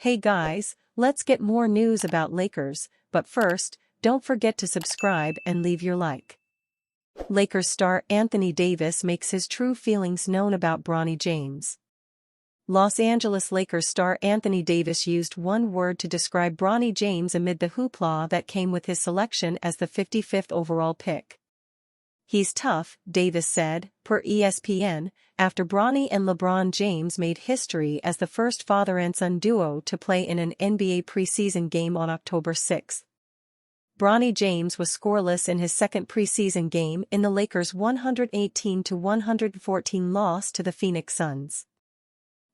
Hey guys, let's get more news about Lakers, but first, don't forget to subscribe and leave your like. Lakers star Anthony Davis makes his true feelings known about Bronny James. Los Angeles Lakers star Anthony Davis used one word to describe Bronny James amid the hoopla that came with his selection as the 55th overall pick. "He's tough," Davis said, per ESPN, after Bronny and LeBron James made history as the first father and son duo to play in an NBA preseason game on October 6. Bronny James was scoreless in his second preseason game in the Lakers' 118-114 loss to the Phoenix Suns.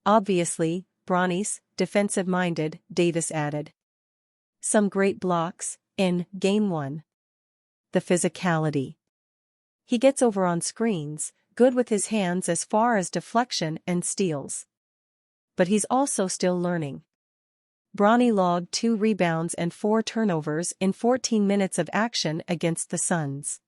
"Obviously, Bronny's defensive-minded," Davis added. "Some great blocks in Game 1. The physicality. He gets over on screens, good with his hands as far as deflection and steals. But he's also still learning." Bronny logged 2 rebounds and 4 turnovers in 14 minutes of action against the Suns.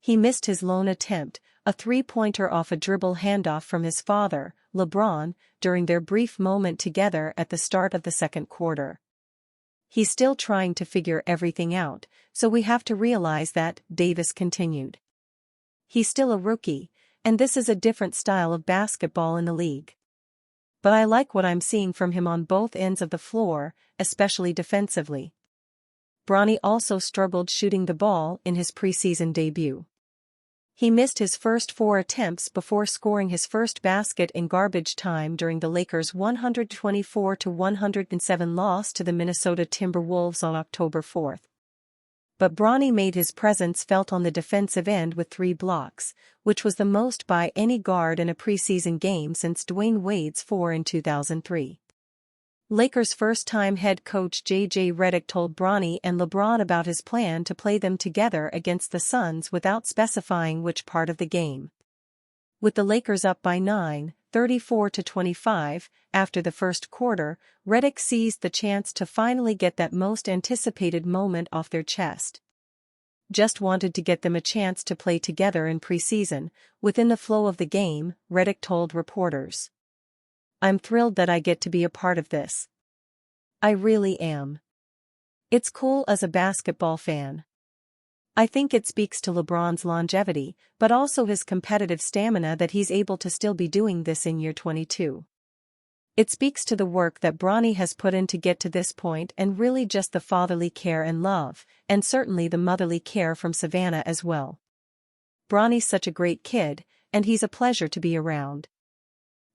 He missed his lone attempt, a three-pointer off a dribble handoff from his father, LeBron, during their brief moment together at the start of the second quarter. "He's still trying to figure everything out, so we have to realize that," Davis continued. "He's still a rookie, and this is a different style of basketball in the league. But I like what I'm seeing from him on both ends of the floor, especially defensively." Bronny also struggled shooting the ball in his preseason debut. He missed his first 4 attempts before scoring his first basket in garbage time during the Lakers' 124-107 loss to the Minnesota Timberwolves on October 4. But Bronny made his presence felt on the defensive end with 3 blocks, which was the most by any guard in a preseason game since Dwayne Wade's 4 in 2003. Lakers' first-time head coach J.J. Redick told Bronny and LeBron about his plan to play them together against the Suns without specifying which part of the game. With the Lakers up by 9, 34-25, after the first quarter, Redick seized the chance to finally get that most anticipated moment off their chest. "Just wanted to get them a chance to play together in preseason, within the flow of the game," Redick told reporters. "I'm thrilled that I get to be a part of this. I really am. It's cool as a basketball fan. I think it speaks to LeBron's longevity, but also his competitive stamina that he's able to still be doing this in year 22. It speaks to the work that Bronny has put in to get to this point and really just the fatherly care and love, and certainly the motherly care from Savannah as well. Bronny's such a great kid, and he's a pleasure to be around.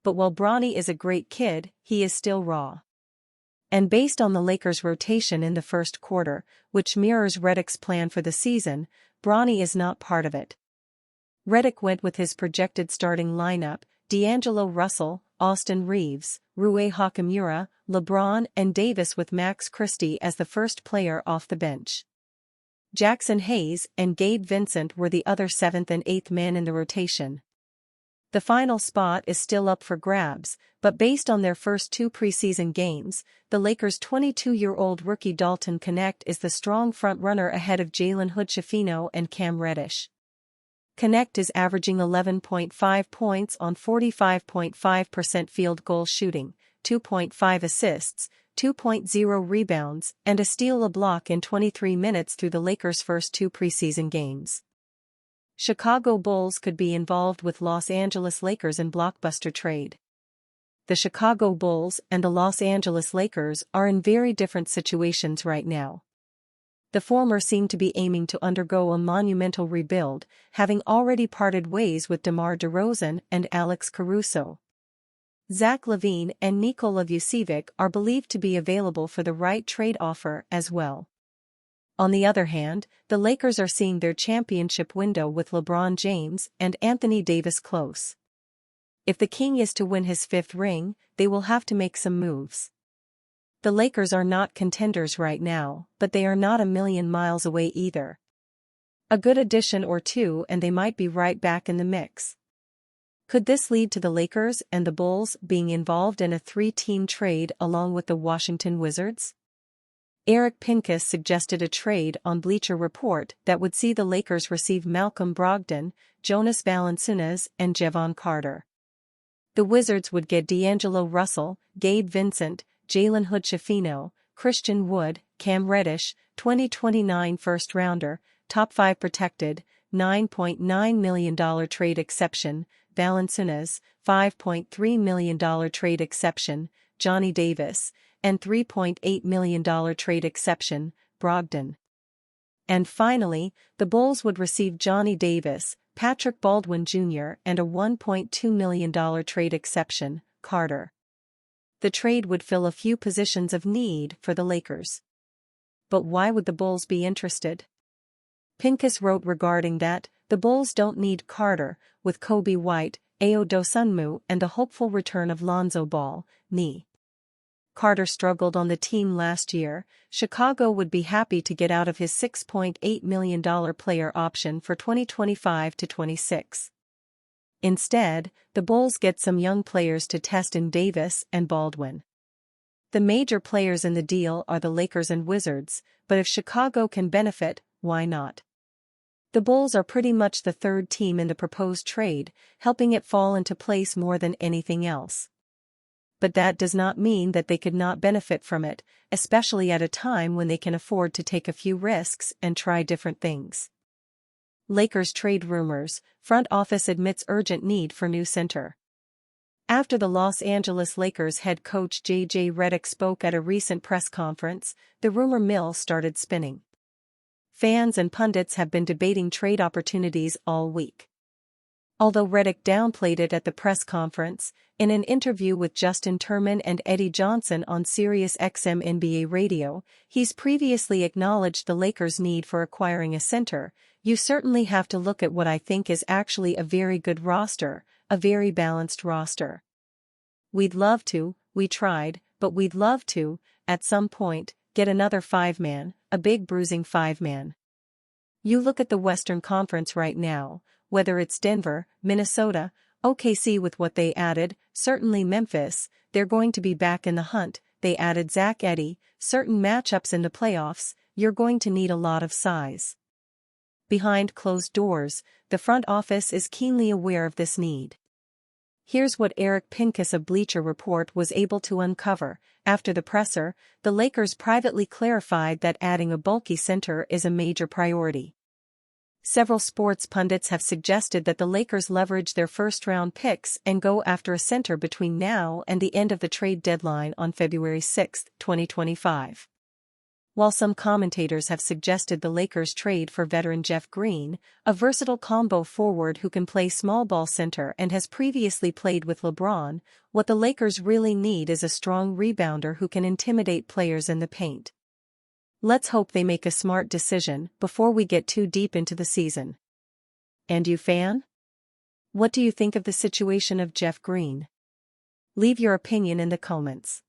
But while Bronny is a great kid, he is still raw." And based on the Lakers' rotation in the first quarter, which mirrors Redick's plan for the season, Bronny is not part of it. Redick went with his projected starting lineup: D'Angelo Russell, Austin Reeves, Rui Hachimura, LeBron and Davis, with Max Christie as the first player off the bench. Jackson Hayes and Gabe Vincent were the other 7th and 8th men in the rotation. The final spot is still up for grabs, but based on their first 2 preseason games, the Lakers' 22-year-old rookie Dalton Knecht is the strong front-runner ahead of Jalen Hood-Schifino and Cam Reddish. Knecht is averaging 11.5 points on 45.5% field goal shooting, 2.5 assists, 2.0 rebounds, and a steal a block in 23 minutes through the Lakers' first 2 preseason games. Chicago Bulls could be involved with Los Angeles Lakers in blockbuster trade. The Chicago Bulls and the Los Angeles Lakers are in very different situations right now. The former seem to be aiming to undergo a monumental rebuild, having already parted ways with DeMar DeRozan and Alex Caruso. Zach LaVine and Nikola Vucevic are believed to be available for the right trade offer as well. On the other hand, the Lakers are seeing their championship window with LeBron James and Anthony Davis close. If the King is to win his 5th ring, they will have to make some moves. The Lakers are not contenders right now, but they are not a million miles away either. A good addition or 2 and they might be right back in the mix. Could this lead to the Lakers and the Bulls being involved in a 3-team trade along with the Washington Wizards? Eric Pincus suggested a trade on Bleacher Report that would see the Lakers receive Malcolm Brogdon, Jonas Valanciunas and Jevon Carter. The Wizards would get D'Angelo Russell, Gabe Vincent, Jalen Hood-Schifino, Christian Wood, Cam Reddish, 2029 first-rounder, top 5 protected, $9.9 million trade exception, Valanciunas, $5.3 million trade exception, Johnny Davis, and $3.8 million trade exception, Brogdon. And finally, the Bulls would receive Johnny Davis, Patrick Baldwin Jr. and a $1.2 million trade exception, Carter. The trade would fill a few positions of need for the Lakers. But why would the Bulls be interested? Pincus wrote regarding that, the Bulls don't need Carter, with Kobe White, Ayo Dosunmu and the hopeful return of Lonzo Ball, knee. Carter struggled on the team last year. Chicago would be happy to get out of his $6.8 million player option for 2025-26. Instead, the Bulls get some young players to test in Davis and Baldwin. The major players in the deal are the Lakers and Wizards, but if Chicago can benefit, why not? The Bulls are pretty much the third team in the proposed trade, helping it fall into place more than anything else. But that does not mean that they could not benefit from it, especially at a time when they can afford to take a few risks and try different things. Lakers trade rumors, front office admits urgent need for new center. After the Los Angeles Lakers head coach J.J. Redick spoke at a recent press conference, the rumor mill started spinning. Fans and pundits have been debating trade opportunities all week. Although Redick downplayed it at the press conference, in an interview with Justin Turman and Eddie Johnson on Sirius XM NBA Radio, he's previously acknowledged the Lakers' need for acquiring a center. You certainly have to look at what I think is actually a very good roster, a very balanced roster. We'd love to, we tried, but we'd love to, at some point, get another five-man, a big bruising five-man. You look at the Western Conference right now, whether it's Denver, Minnesota, OKC with what they added, certainly Memphis, they're going to be back in the hunt, they added Zach Edey, certain matchups in the playoffs, you're going to need a lot of size. Behind closed doors, the front office is keenly aware of this need. Here's what Eric Pincus of Bleacher Report was able to uncover. After the presser, the Lakers privately clarified that adding a bulky center is a major priority. Several sports pundits have suggested that the Lakers leverage their first-round picks and go after a center between now and the end of the trade deadline on February 6, 2025. While some commentators have suggested the Lakers trade for veteran Jeff Green, a versatile combo forward who can play small ball center and has previously played with LeBron, what the Lakers really need is a strong rebounder who can intimidate players in the paint. Let's hope they make a smart decision before we get too deep into the season. And you, fan? What do you think of the situation of Jeff Green? Leave your opinion in the comments.